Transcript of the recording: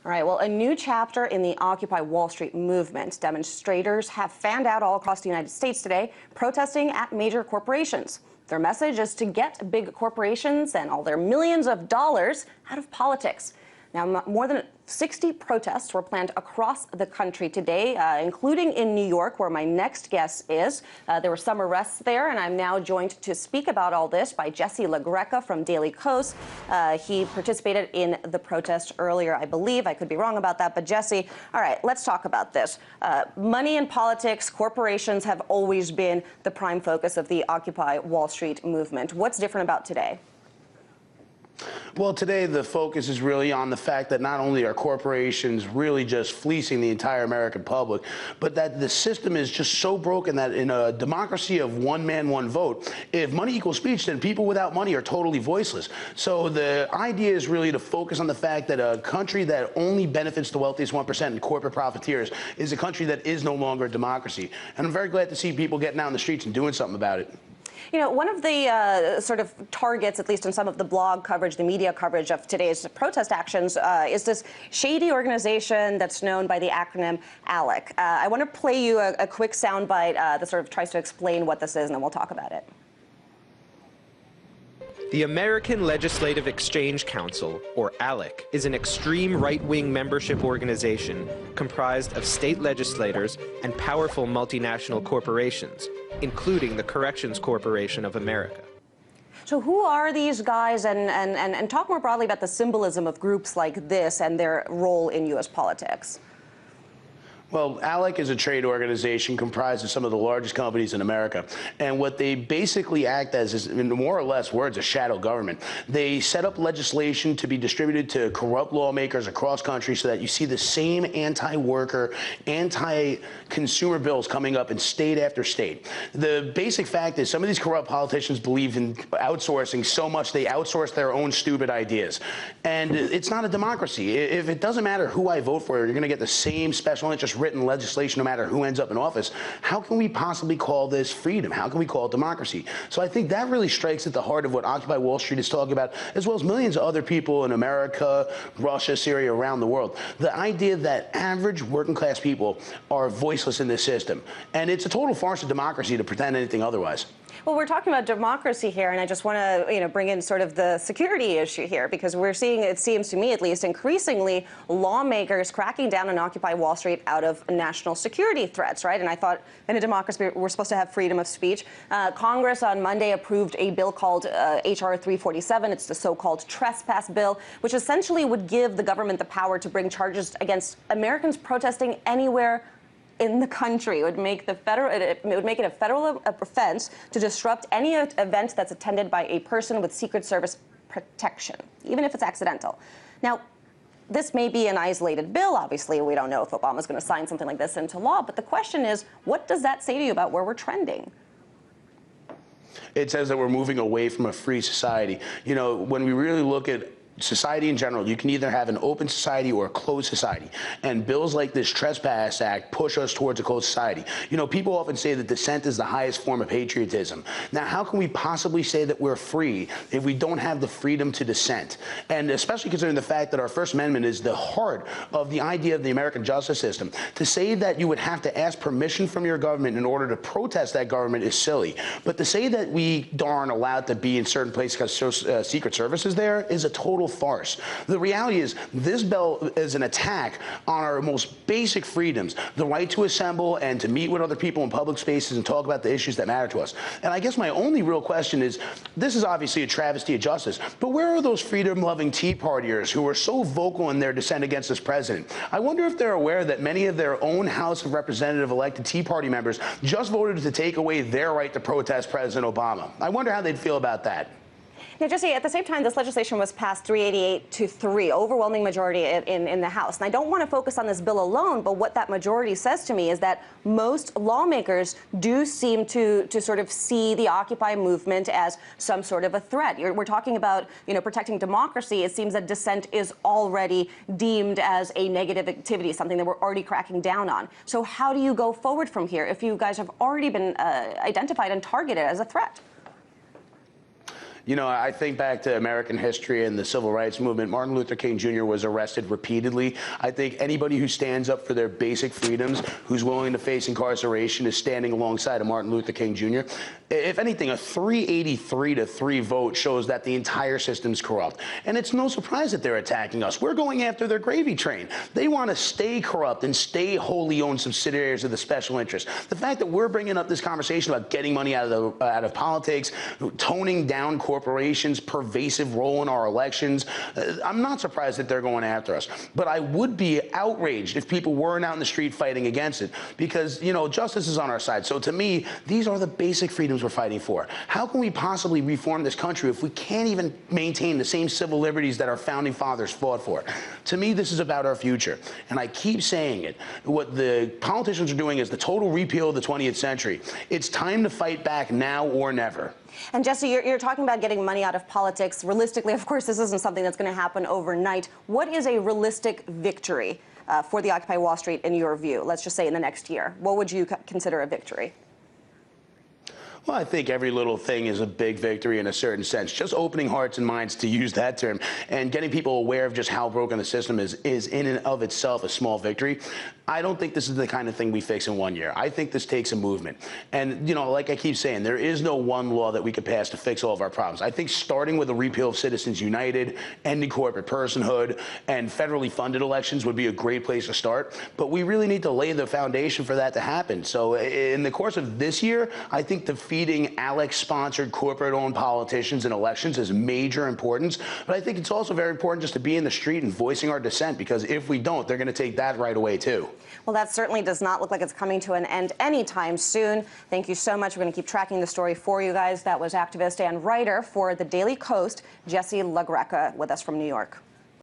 All right, well, a new chapter in the Occupy Wall Street movement. Demonstrators have fanned out all across the United States today, protesting at major corporations. Their message is to get big corporations and all their millions of dollars out of politics. Now, more than 60 protests were planned across the country today, including in New York, where my next guest is. There were some arrests there, and I'm now joined to speak about all this by Jesse LaGreca from Daily Kos. He participated in the protest earlier, I believe. I could be wrong about that, but Jesse, all right, let's talk about this. Money in politics, corporations have always been the prime focus of the Occupy Wall Street movement. What's different about today? Well, today the focus is really on the fact that not only are corporations really just fleecing the entire American public, but that the system is just so broken that in a democracy of one man, one vote, if money equals speech, then people without money are totally voiceless. So the idea is really to focus on the fact that a country that only benefits the wealthiest 1% and corporate profiteers is a country that is no longer a democracy. And I'm very glad to see people getting out in the streets and doing something about it. You know, one of the sort of targets, at least in some of the blog coverage, the media coverage of today's protest actions, is this shady organization that's known by the acronym Alec. I want to play you a quick soundbite that sort of tries to explain what this is, and then we'll talk about it. The American Legislative Exchange Council, or ALEC, is an extreme right-wing membership organization comprised of state legislators and powerful multinational corporations, including the Corrections Corporation of America. So who are these guys, and talk more broadly about the symbolism of groups like this and their role in U.S. politics? Well, ALEC is a trade organization comprised of some of the largest companies in America. And what they basically act as is, in more or less words, a shadow government. They set up legislation to be distributed to corrupt lawmakers across country so that you see the same anti-worker, anti-consumer bills coming up in state after state. The basic fact is some of these corrupt politicians believe in outsourcing so much they outsource their own stupid ideas. And it's not a democracy. If it doesn't matter who I vote for, you're going to get the same special interest written legislation no matter who ends up in office. How can we possibly call this freedom? How can we call it democracy? So I think that really strikes at the heart of what Occupy Wall Street is talking about, as well as millions of other people in America, Russia, Syria, around the world. The idea that average working class people are voiceless in this system. And it's a total farce of democracy to pretend anything otherwise. Well, we're talking about democracy here, and I just want to, bring in sort of the security issue here, because we're seeing, it seems to me at least, increasingly lawmakers cracking down on Occupy Wall Street out of national security threats, right? And I thought in a democracy we're supposed to have freedom of speech. Congress on Monday approved a bill called H.R. 347. It's the so-called trespass bill, which essentially would give the government the power to bring charges against Americans protesting anywhere in the country. It would make it a federal offense to disrupt any event that's attended by a person with Secret Service protection, even if it's accidental. Now, this may be an isolated bill. Obviously, we don't know if Obama's going to sign something like this into law. But the question is, what does that say to you about where we're trending? It says that we're moving away from a free society. You know, when we really look at society in general, you can either have an open society or a closed society. And bills like this Trespass Act push us towards a closed society. You know, people often say that dissent is the highest form of patriotism. Now, how can we possibly say that we're free if we don't have the freedom to dissent? And especially considering the fact that our First Amendment is the heart of the idea of the American justice system. To say that you would have to ask permission from your government in order to protest that government is silly. But to say that we aren't allowed to be in certain places because Secret Service is there is a total farce. The reality is this bill is an attack on our most basic freedoms, the right to assemble and to meet with other people in public spaces and talk about the issues that matter to us. And I guess my only real question is, this is obviously a travesty of justice, but where are those freedom-loving Tea Partiers who are so vocal in their dissent against this president? I wonder if they're aware that many of their own House of Representative elected Tea Party members just voted to take away their right to protest President Obama. I wonder how they'd feel about that. Now, Jesse, at the same time, this legislation was passed 388 to 3, overwhelming majority in the House. And I don't want to focus on this bill alone, but what that majority says to me is that most lawmakers do seem to sort of see the Occupy movement as some sort of a threat. We're talking about, protecting democracy. It seems that dissent is already deemed as a negative activity, something that we're already cracking down on. So how do you go forward from here if you guys have already been identified and targeted as a threat? You know, I think back to American history and the civil rights movement. Martin Luther King Jr. was arrested repeatedly. I think anybody who stands up for their basic freedoms, who's willing to face incarceration, is standing alongside of Martin Luther King Jr. If anything, a 383-3 vote shows that the entire system's corrupt. And it's no surprise that they're attacking us. We're going after their gravy train. They want to stay corrupt and stay wholly owned subsidiaries of the special interest. The fact that we're bringing up this conversation about getting money out of politics, toning down corporations' pervasive role in our elections, I'm not surprised that they're going after us. But I would be outraged if people weren't out in the street fighting against it, because, you know, justice is on our side. So to me, these are the basic freedoms we're fighting for. How can we possibly reform this country if we can't even maintain the same civil liberties that our founding fathers fought for? To me, this is about our future. And I keep saying it. What the politicians are doing is the total repeal of the 20th century. It's time to fight back now or never. And Jesse, you're talking about getting money out of politics. Realistically, of course, this isn't something that's going to happen overnight. What is a realistic victory for the Occupy Wall Street in your view? Let's just say in the next year. What would you consider a victory? Well, I think every little thing is a big victory in a certain sense. Just opening hearts and minds, to use that term, and getting people aware of just how broken the system is in and of itself a small victory. I don't think this is the kind of thing we fix in 1 year. I think this takes a movement. And, you know, like I keep saying, there is no one law that we could pass to fix all of our problems. I think starting with a repeal of Citizens United, ending corporate personhood, and federally funded elections would be a great place to start. But we really need to lay the foundation for that to happen. So in the course of this year, I think defeating Alec-sponsored corporate-owned politicians in elections is major importance. But I think it's also very important just to be in the street and voicing our dissent, because if we don't, they're going to take that right away, too. Well, that certainly does not look like it's coming to an end anytime soon. Thank you so much. We're going to keep tracking the story for you guys. That was activist and writer for the Daily Coast, Jesse LaGreca, with us from New York.